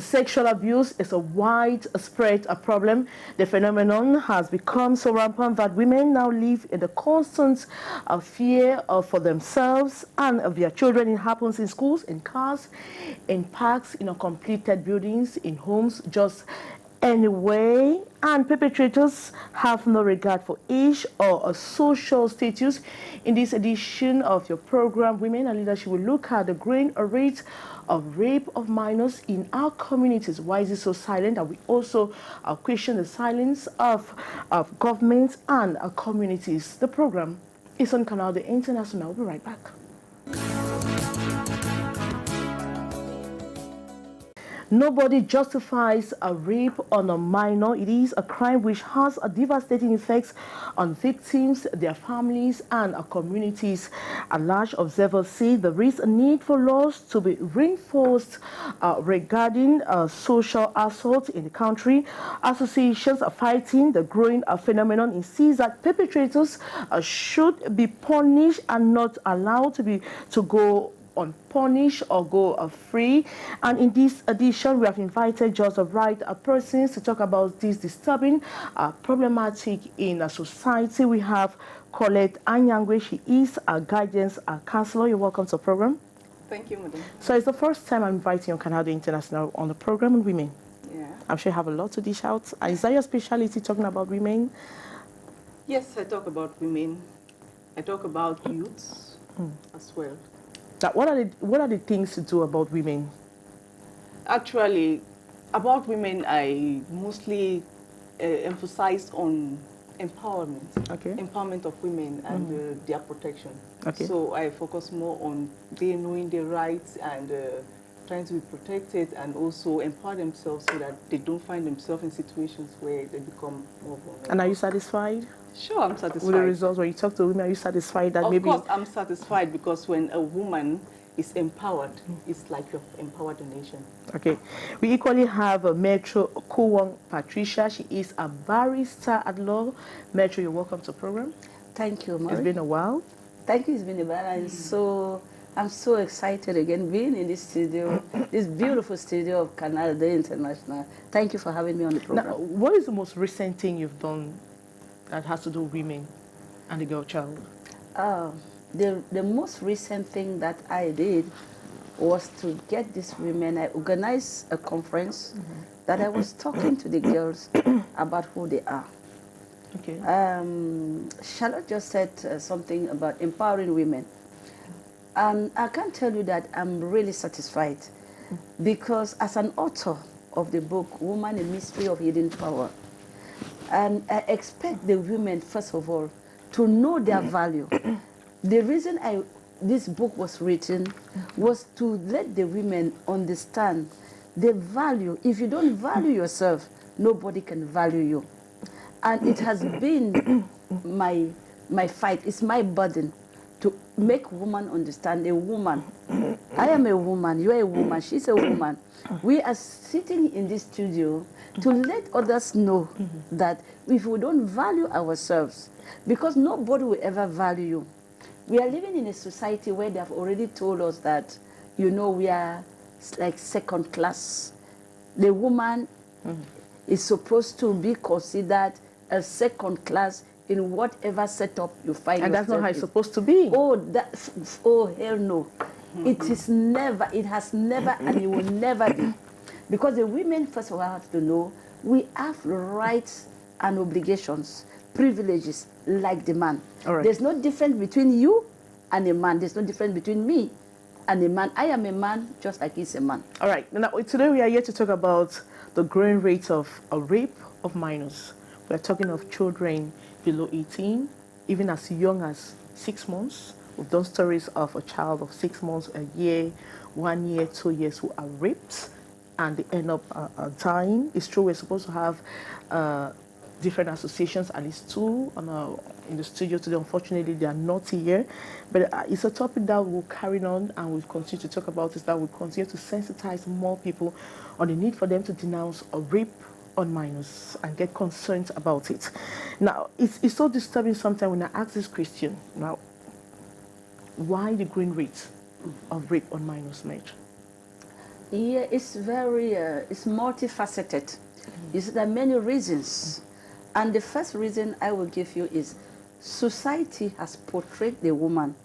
Sexual abuse is a widespread problem. The phenomenon has become so rampant that women now live in the constant fear for themselves and of their children. It happens in schools, in cars, in parks, in uncompleted buildings, in homes, just anyway, and perpetrators have no regard for age or a social status. In this edition of your program, Women and Leadership, will look at the growing rate of rape of minors in our communities. Why is it so silent? And we also question the silence of governments and communities. The program is on Canal, the International. We'll be right back. Nobody justifies a rape on a minor. It is a crime which has a devastating effects on victims, their families, and our communities. At large, observers say there is a need for laws to be reinforced regarding social assault in the country. Associations are fighting the growing phenomenon and sees that perpetrators should be punished and not allowed to go unpunished or go free. And in this edition, we have invited just the right persons to talk about this disturbing problematic in a society. We have Colette Anyangwe. She is a guidance counselor. You're welcome to the program. Thank you, madam. So it's the first time I'm inviting you on Canal International on the program on women. Yeah. I'm sure you have a lot to dish out. Is that your specialty, talking about women? Yes, I talk about women. I talk about youths as well. Now, what are the things to do about women? Actually, about women, I mostly emphasize on empowerment. Okay. Empowerment of women and their protection. Okay. So I focus more on they knowing their rights and trying to be protected and also empower themselves so that they don't find themselves in situations where they become more vulnerable. And are you satisfied? Sure, I'm satisfied. With the results, when you talk to women, are you satisfied that maybe... Of course, I'm satisfied because when a woman is empowered, it's like you've empowered the nation. Okay. We equally have Metro Kowong Patricia. She is a barrister at law. Metro, you're welcome to the program. Thank you, Mari. It's been a while. Thank you, it's been a while. I'm so excited again being in this studio, this beautiful studio of Canal the International. Thank you for having me on the program. Now, what is the most recent thing you've done that has to do with women and the girl child? The most recent thing that I did was to get these women. I organized a conference that I was talking to the girls about who they are. Okay. Charlotte just said something about empowering women. I can tell you that I'm really satisfied because as an author of the book, Woman, a Mystery of Hidden Power, and I expect the women, first of all, to know their value. The reason this book was written was to let the women understand the value. If you don't value yourself, nobody can value you. And it has been my fight, it's my burden to make women understand a woman. I am a woman, you're a woman, she's a woman. We are sitting in this studio to let others know that if we don't value ourselves, because nobody will ever value you. We are living in a society where they have already told us that, you know, we are like second class. The woman is supposed to be considered a second class in whatever setup you find yourself in. And that's not how it's supposed to be. Oh, hell no. It is never, it has never, and it will never be. Because the women, first of all, have to know we have rights and obligations, privileges, like the man. All right. There's no difference between you and a man. There's no difference between me and a man. I am a man just like he's a man. All right. Now, today we are here to talk about the growing rate of rape of minors. We're talking of children below 18, even as young as 6 months. We've done stories of a child of 6 months, a year, 1 year, 2 years who are raped and they end up dying. It's true we're supposed to have different associations, at least two in the studio today. Unfortunately, they are not here. But it's a topic that we'll carry on and we'll continue to talk about, is that we'll continue to sensitize more people on the need for them to denounce a rape on minors and get concerned about it. Now, it's so disturbing sometimes when I ask this question, now, why the growing rate of rape on minors, Major? Yeah, it's very, it's multifaceted. You see, there are many reasons. And the first reason I will give you is society has portrayed the woman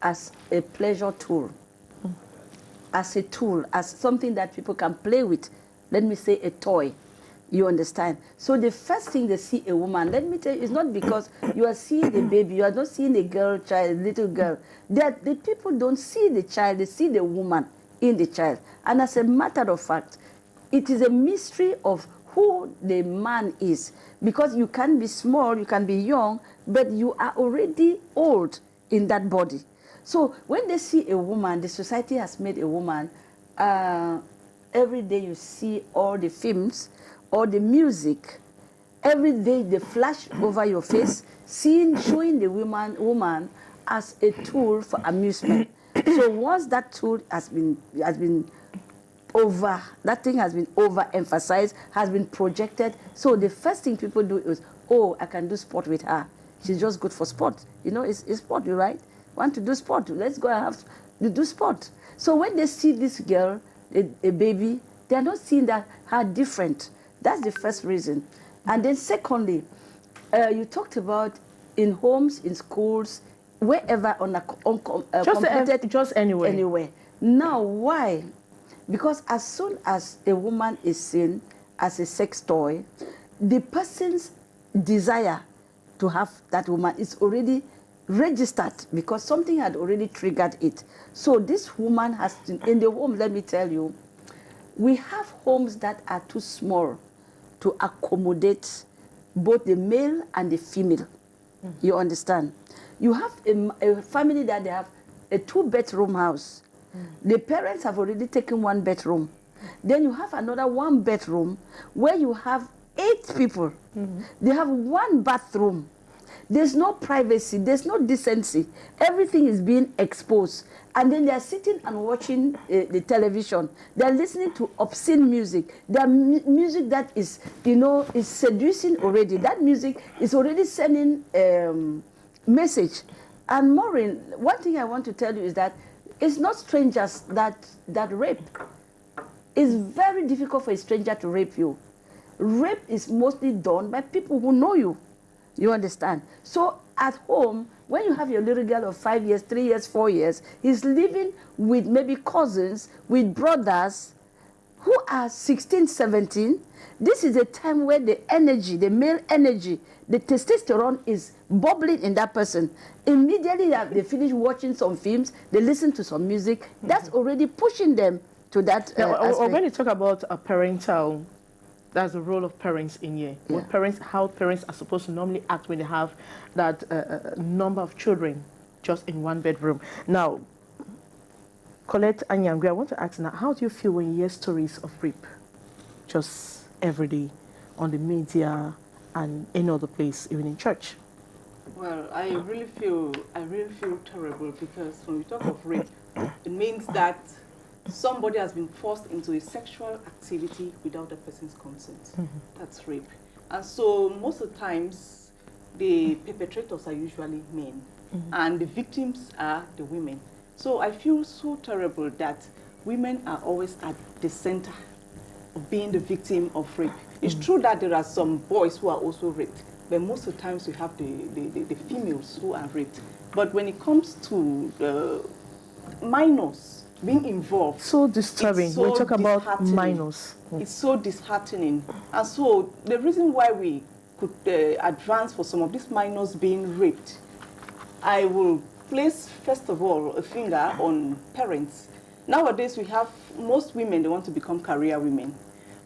as a pleasure tool, as a tool, as something that people can play with. Let me say a toy. You understand? So the first thing they see a woman, let me tell you, it's not because you are seeing a baby, you are not seeing a girl, child, little girl. That the people don't see the child, they see the woman in the child. And as a matter of fact, it is a mystery of who the man is. Because you can be small, you can be young, but you are already old in that body. So when they see a woman, the society has made a woman, every day you see all the films, all the music, every day they flash over your face, showing the woman as a tool for amusement. So once that tool has been that thing has been overemphasized, has been projected. So the first thing people do is, oh, I can do sport with her. She's just good for sport. You know, it's sport, you right? Want to do sport? Let's go and do sport. So when they see this girl, a baby, they're not seeing that her different. That's the first reason. And then secondly, you talked about in homes, in schools, wherever just anywhere. Anywhere. Now, why? Because as soon as a woman is seen as a sex toy, the person's desire to have that woman is already registered because something had already triggered it. So this woman has, in the home, let me tell you, we have homes that are too small to accommodate both the male and the female. You understand? You have a family that they have a 2-bedroom house. The parents have already taken 1 bedroom. Then you have another 1 bedroom where you have 8 people. They have 1 bathroom. There's no privacy. There's no decency. Everything is being exposed. And then they're sitting and watching the television. They're listening to obscene music. Their music that is, you know, is seducing already. That music is already sending message. And Maureen, one thing I want to tell you is that it's not strangers that rape. It's very difficult for a stranger to rape you. Rape is mostly done by people who know you. You understand? So at home, when you have your little girl of 5 years, 3 years, 4 years, he's living with maybe cousins, with brothers who are 16, 17. This is a time where the energy, the male energy, the testosterone is bubbling in that person. Immediately they finish watching some films, they listen to some music, that's already pushing them to that or when you talk about a parental, that's the role of parents in here. Yeah. What parents, how parents are supposed to normally act when they have that number of children just in 1 bedroom. Now, Colette and Yangwe, I want to ask now, how do you feel when you hear stories of rape just every day on the media and any other place, even in church? Well, I really feel terrible because when we talk of rape, it means that somebody has been forced into a sexual activity without the person's consent. That's rape. And so most of the times, the perpetrators are usually men, and the victims are the women. So I feel so terrible that women are always at the center of being the victim of rape. It's true that there are some boys who are also raped, but most of the times we have the females who are raped. But when it comes to minors being involved, so disturbing. so we talk about minors. It's so disheartening. And so the reason why we could advance for some of these minors being raped, I will place, first of all, a finger on parents. Nowadays, we have most women, they want to become career women.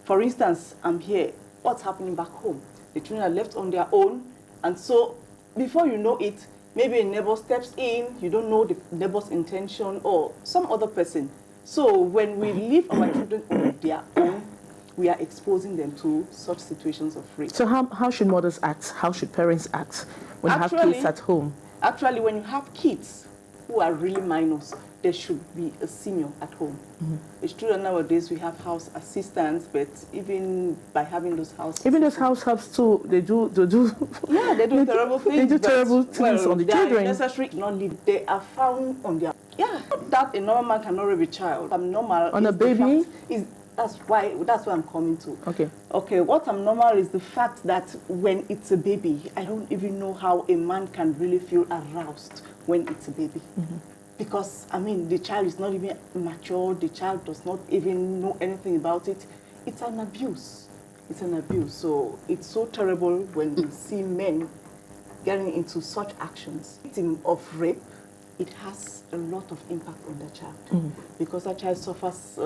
For instance, I'm here. What's happening back home? The children are left on their own. And so before you know it, maybe a neighbor steps in, you don't know the neighbor's intention or some other person. So when we leave our children on their own, we are exposing them to such situations of rape. So how should mothers act? How should parents act when you have kids at home? Actually, when you have kids who are really minors, there should be a senior at home. It's true that nowadays we have house assistants, but even by having those house Even those house helps too, they do yeah, they do terrible things. They do terrible things on the children. Necessary, not leave. They are found on their Yeah, that a normal man cannot rape a child. Abnormal On a is the baby? fact- that's why I'm coming to. Okay. Okay, what abnormal is the fact that when it's a baby, I don't even know how a man can really feel aroused when it's a baby. Because, I mean, the child is not even mature, the child does not even know anything about it. It's an abuse. It's an abuse. So it's so terrible when we see men getting into such actions. Victim of rape, it has a lot of impact on the child. Because that child suffers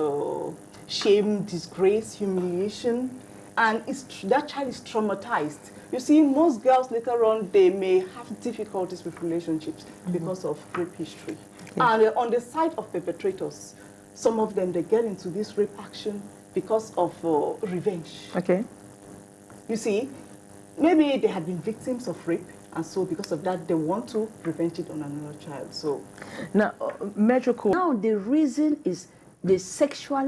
shame, disgrace, humiliation, and that child is traumatized. You see, most girls later on, they may have difficulties with relationships because of rape history. And on the side of perpetrators, some of them, they get into this rape action because of revenge. Okay. You see, maybe they had been victims of rape, and so because of that, they want to revenge it on another child. So Now, Metro Code. Now the reason is the sexual